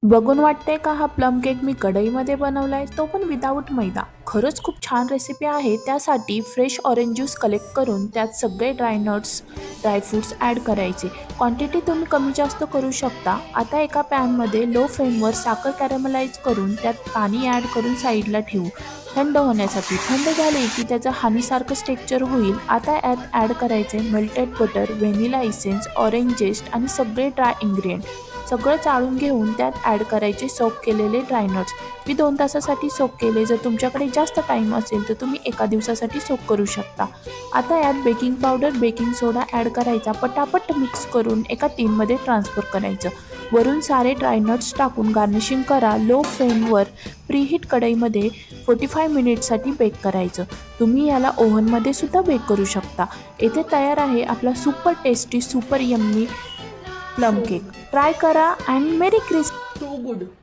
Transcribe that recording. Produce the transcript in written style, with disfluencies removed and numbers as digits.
बघून वाटतंय का हा प्लम केक मी कढईमध्ये बनवलाय, तो पण विदाऊट मैदा. खरंच खूप छान रेसिपी आहे. त्यासाठी फ्रेश ऑरेंज ज्यूस कलेक्ट करून त्यात सगळे ड्रायनट्स, ड्रायफ्रुट्स ॲड करायचे. क्वांटिटी तुम्ही कमी जास्त करू शकता. आता एका पॅनमध्ये लो फ्लेमवर साखर कॅरमलाइज करून त्यात पाणी ॲड करून साईडला ठेवू थंड होण्यासाठी. थंड झाले की त्याचं हनीसारखं टेक्स्चर होईल. आता यात ॲड करायचे melted butter, vanilla essence, orange zest आणि सगळे ड्राय इन्ग्रेडियंट. सगळं चाळून घेऊन त्यात ॲड करायचे सोक केलेले ड्रायनट्स. मी 2 तासासाठी सोक केले. जर तुमच्याकडे जास्त टाईम असेल तर तुम्ही एका दिवसासाठी सोक करू शकता. आता यात बेकिंग पावडर, बेकिंग सोडा ॲड करायचा. पटापट मिक्स करून एका टिनमध्ये ट्रान्सफर करायचं. वरून सारे ड्रायनट्स टाकून गार्निशिंग करा. लो फ्लेमवर प्रीहीट कढईमध्ये 45 मिनिटसाठी बेक करायचं. तुम्ही याला ओव्हनमध्ये सुद्धा बेक करू शकता. इथे तयार आहे आपला super tasty, super yummy plum cake. Try करा and merry Christmas. So good.